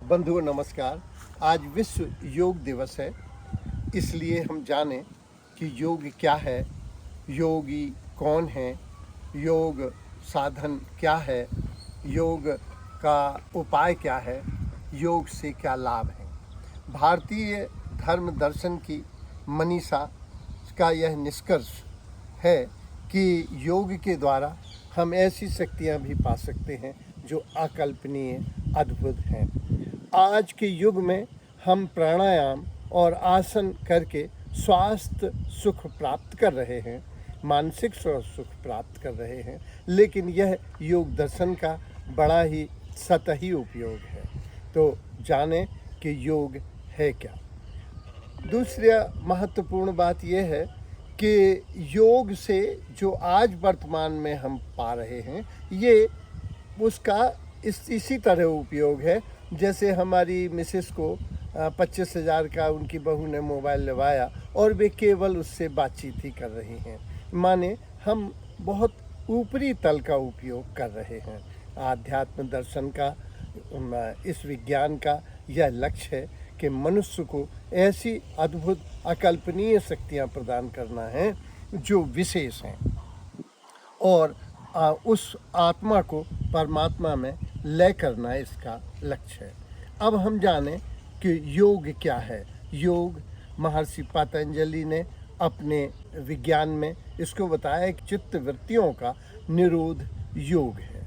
बंधुओं नमस्कार। आज विश्व योग दिवस है, इसलिए हम जानें कि योग क्या है, योगी कौन है, योग साधन क्या है, योग का उपाय क्या है, योग से क्या लाभ है। भारतीय धर्म दर्शन की मनीषा का यह निष्कर्ष है कि योग के द्वारा हम ऐसी शक्तियाँ भी पा सकते हैं जो अकल्पनीय, अद्भुत हैं। आज के युग में हम प्राणायाम और आसन करके स्वास्थ्य सुख प्राप्त कर रहे हैं, मानसिक सुख प्राप्त कर रहे हैं, लेकिन यह योग दर्शन का बड़ा ही सतही उपयोग है। तो जानें कि योग है क्या। दूसरा महत्वपूर्ण बात यह है कि योग से जो आज वर्तमान में हम पा रहे हैं, ये उसका इसी तरह उपयोग है जैसे हमारी मिसेस को 25,000 का उनकी बहू ने मोबाइल दिलवाया और वे केवल उससे बातचीत ही कर रही हैं। माने हम बहुत ऊपरी तल का उपयोग कर रहे हैं। आध्यात्म दर्शन का, इस विज्ञान का यह लक्ष्य है कि मनुष्य को ऐसी अद्भुत अकल्पनीय शक्तियाँ प्रदान करना है जो विशेष हैं और उस आत्मा को परमात्मा में लय करना इसका लक्ष्य है। अब हम जानें कि योग क्या है। योग महर्षि पतंजलि ने अपने विज्ञान में इसको बताया कि चित्त वृत्तियों का निरोध योग है।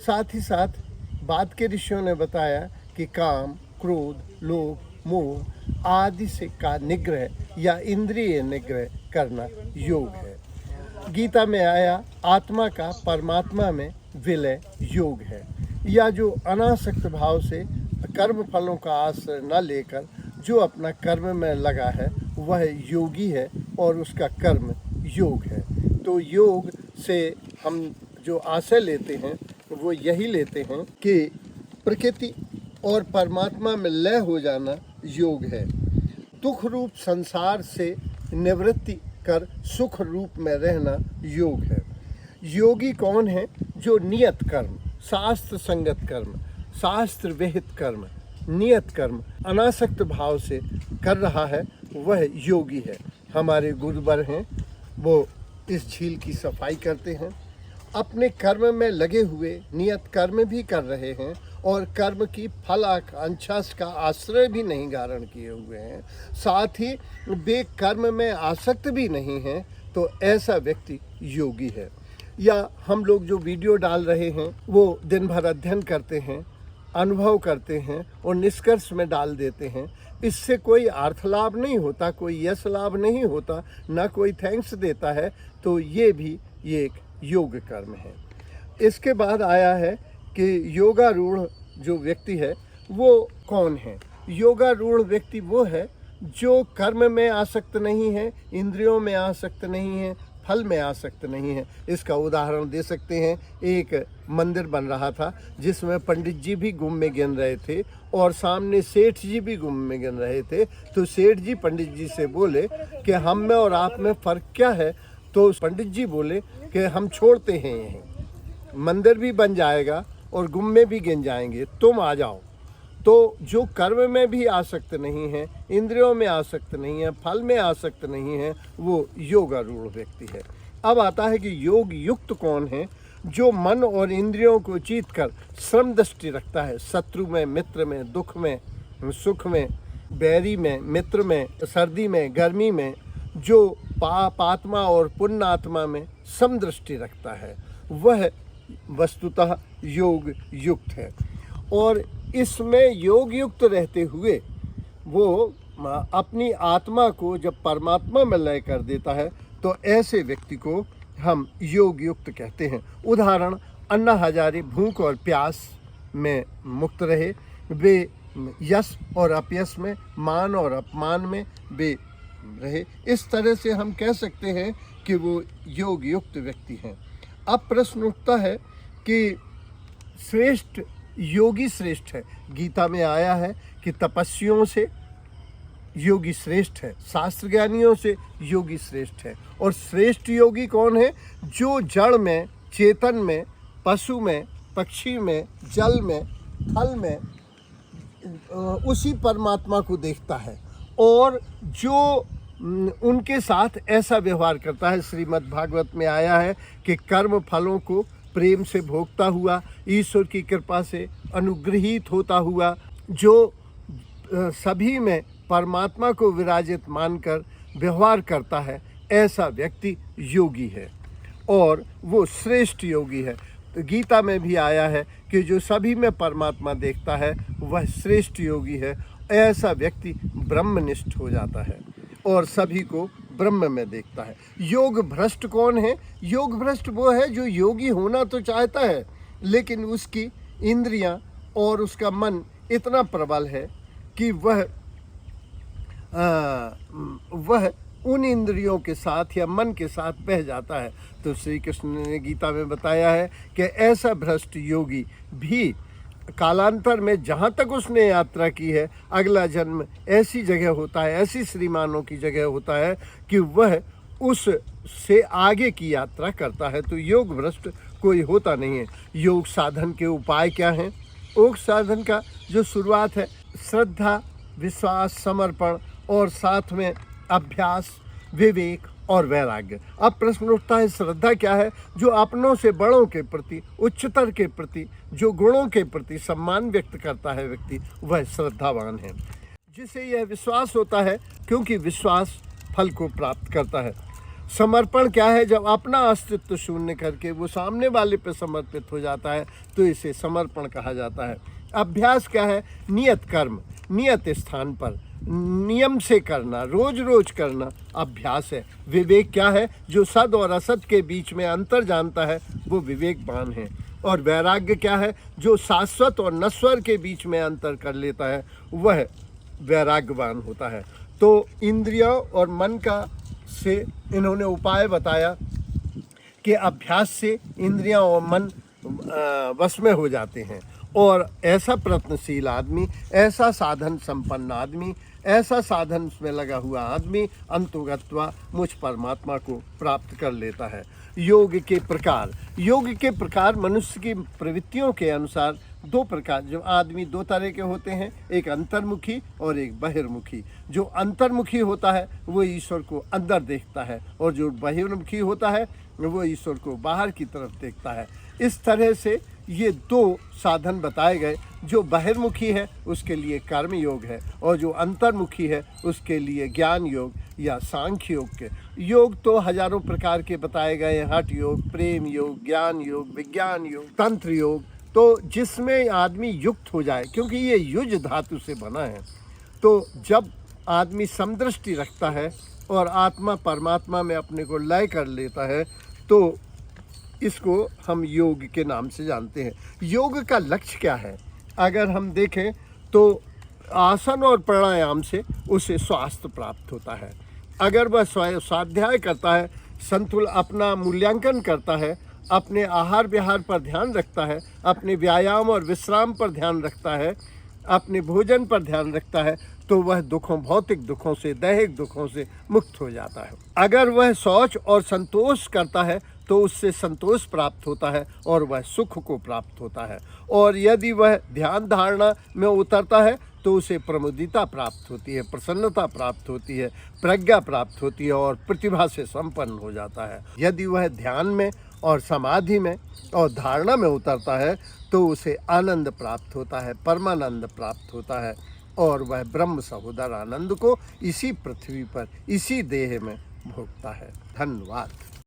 साथ ही साथ बाद के ऋषियों ने बताया कि काम, क्रोध, लोभ, मोह आदि से का निग्रह या इंद्रिय निग्रह करना योग है। गीता में आया आत्मा का परमात्मा में विलय योग है। या जो अनासक्त भाव से कर्म फलों का आश्रय न लेकर जो अपना कर्म में लगा है वह योगी है और उसका कर्म योग है। तो योग से हम जो आशय लेते हैं वो यही लेते हैं कि प्रकृति और परमात्मा में लय हो जाना योग है। दुख रूप संसार से निवृत्ति कर सुख रूप में रहना योग है। योगी कौन है? जो नियत कर्म, शास्त्र संगत कर्म, शास्त्र विहित कर्म, नियत कर्म अनासक्त भाव से कर रहा है वह योगी है। हमारे गुरुवर हैं, वो इस झील की सफाई करते हैं, अपने कर्म में लगे हुए नियत कर्म भी कर रहे हैं और कर्म की फल आकांक्षा का आश्रय भी नहीं धारण किए हुए हैं, साथ ही वे कर्म में आसक्त भी नहीं हैं। तो ऐसा व्यक्ति योगी है। या हम लोग जो वीडियो डाल रहे हैं वो दिन भर अध्ययन करते हैं, अनुभव करते हैं और निष्कर्ष में डाल देते हैं। इससे कोई अर्थ लाभ नहीं होता, कोई यश लाभ नहीं होता, ना कोई थैंक्स देता है। तो ये भी एक योग कर्म है। इसके बाद आया है कि योगारूढ़ जो व्यक्ति है वो कौन है। योगारूढ़ व्यक्ति वो है जो कर्म में आसक्त नहीं है, इंद्रियों में आसक्त नहीं है, फल में आसक्त नहीं है। इसका उदाहरण दे सकते हैं। एक मंदिर बन रहा था जिसमें पंडित जी भी गुम में गिन रहे थे और सामने सेठ जी भी गुम में गिन रहे थे। तो सेठ जी पंडित जी से बोले कि हम में और आप में फ़र्क क्या है। तो पंडित जी बोले कि हम छोड़ते हैं, यहीं मंदिर भी बन जाएगा और गुम में भी गिन जाएंगे, तुम आ जाओ। तो जो कर्म में भी आसक्त नहीं है, इंद्रियों में आसक्त नहीं है, फल में आसक्त नहीं है, वो योगारूढ़ व्यक्ति है। अब आता है कि योग युक्त कौन है। जो मन और इंद्रियों को जीत कर श्रम दृष्टि रखता है, शत्रु में, मित्र में, दुख में, सुख में, बैरी में, मित्र में, सर्दी में, गर्मी में, जो पापात्मा और पुण्यात्मा में समदृष्टि रखता है, वह वस्तुतः योग युक्त है। और इसमें योग युक्त रहते हुए वो अपनी आत्मा को जब परमात्मा में लय कर देता है तो ऐसे व्यक्ति को हम योग युक्त कहते हैं। उदाहरण, अन्ना हजारे भूख और प्यास में मुक्त रहे, वे यश और अपयश में, मान और अपमान में वे रहे। इस तरह से हम कह सकते हैं कि वो योग युक्त व्यक्ति हैं। अब प्रश्न उठता है कि श्रेष्ठ योगी श्रेष्ठ है। गीता में आया है कि तपस्वियों से योगी श्रेष्ठ है, शास्त्र ज्ञानियों से योगी श्रेष्ठ है। और श्रेष्ठ योगी कौन है? जो जड़ में, चेतन में, पशु में, पक्षी में, जल में, थल में, उसी परमात्मा को देखता है और जो उनके साथ ऐसा व्यवहार करता है। श्रीमद् भागवत में आया है कि कर्म फलों को प्रेम से भोगता हुआ, ईश्वर की कृपा से अनुग्रहित होता हुआ, जो सभी में परमात्मा को विराजित मानकर व्यवहार करता है, ऐसा व्यक्ति योगी है और वो श्रेष्ठ योगी है। तो गीता में भी आया है कि जो सभी में परमात्मा देखता है वह श्रेष्ठ योगी है। ऐसा व्यक्ति ब्रह्मनिष्ठ हो जाता है और सभी को ब्रह्म में देखता है। योग भ्रष्ट कौन है? योग भ्रष्ट वो है जो योगी होना तो चाहता है, लेकिन उसकी इंद्रियां और उसका मन इतना प्रबल है कि वह उन इंद्रियों के साथ या मन के साथ बह जाता है। तो श्री कृष्ण ने गीता में बताया है कि ऐसा भ्रष्ट योगी भी कालांतर में जहाँ तक उसने यात्रा की है, अगला जन्म ऐसी जगह होता है, ऐसी श्रीमानों की जगह होता है कि वह उस से आगे की यात्रा करता है। तो योग भ्रष्ट कोई होता नहीं है। योग साधन के उपाय क्या हैं? योग साधन का जो शुरुआत है, श्रद्धा, विश्वास, समर्पण और साथ में अभ्यास, विवेक और वैराग्य। अब प्रश्न उठता है, श्रद्धा क्या है? जो अपनों से बड़ों के प्रति, उच्चतर के प्रति, जो गुणों के प्रति सम्मान व्यक्त करता है व्यक्ति, वह श्रद्धावान है। जिसे यह विश्वास होता है, क्योंकि विश्वास फल को प्राप्त करता है। समर्पण क्या है? जब अपना अस्तित्व शून्य करके वो सामने वाले पे समर्पित हो जाता है, तो इसे समर्पण कहा जाता है। अभ्यास क्या है? नियत कर्म, नियत स्थान पर नियम से करना, रोज रोज करना अभ्यास है। विवेक क्या है? जो सद और असत के बीच में अंतर जानता है, वो विवेकवान है। और वैराग्य क्या है? जो शाश्वत और नश्वर के बीच में अंतर कर लेता है, वह वैराग्यवान होता है। तो इंद्रियों और मन का से इन्होंने उपाय बताया कि अभ्यास से इंद्रियां और मन वश में हो जाते हैं। और ऐसा प्रयत्नशील आदमी, ऐसा साधन संपन्न आदमी, ऐसा साधन में लगा हुआ आदमी अंतोगत्वा मुझ परमात्मा को प्राप्त कर लेता है। योग के प्रकार, योग के प्रकार मनुष्य की प्रवृत्तियों के अनुसार दो प्रकार, जो आदमी दो तरह के होते हैं, एक अंतर्मुखी और एक बहिर्मुखी। जो अंतर्मुखी होता है वो ईश्वर को अंदर देखता है, और जो बहिर्मुखी होता है वो ईश्वर को बाहर की तरफ देखता है। इस तरह से ये दो साधन बताए गए। जो बहिर्मुखी है उसके लिए कर्म योग है, और जो अंतर्मुखी है उसके लिए ज्ञान योग या सांख्य योग के योग तो हजारों प्रकार के बताए गए हैं। हठ योग, प्रेम योग, ज्ञान योग, विज्ञान योग, तंत्र योग। तो जिसमें आदमी युक्त हो जाए, क्योंकि ये युज धातु से बना है, तो जब आदमी समदृष्टि रखता है और आत्मा परमात्मा में अपने को लय कर लेता है, तो इसको हम योग के नाम से जानते हैं। योग का लक्ष्य क्या है? अगर हम देखें तो आसन और प्राणायाम से उसे स्वास्थ्य प्राप्त होता है। अगर वह स्वाध्याय करता है, संतुलन अपना मूल्यांकन करता है, अपने आहार विहार पर ध्यान रखता है, अपने व्यायाम और विश्राम पर ध्यान रखता है, अपने भोजन पर ध्यान रखता है, तो वह दुखों, भौतिक दुखों से, दैहिक दुखों से मुक्त हो जाता है। अगर वह शौच और संतोष करता है तो उससे संतोष प्राप्त होता है और वह सुख को प्राप्त होता है। और यदि वह ध्यान धारणा में उतरता है तो उसे प्रमुदिता प्राप्त होती है, प्रसन्नता प्राप्त होती है, प्रज्ञा प्राप्त होती है और प्रतिभा से संपन्न हो जाता है। यदि वह ध्यान में और समाधि में और धारणा में उतरता है तो उसे आनंद प्राप्त होता है, परमानंद प्राप्त होता है, और वह ब्रह्म सहोदर आनंद को इसी पृथ्वी पर, इसी देह में भोगता है। धन्यवाद।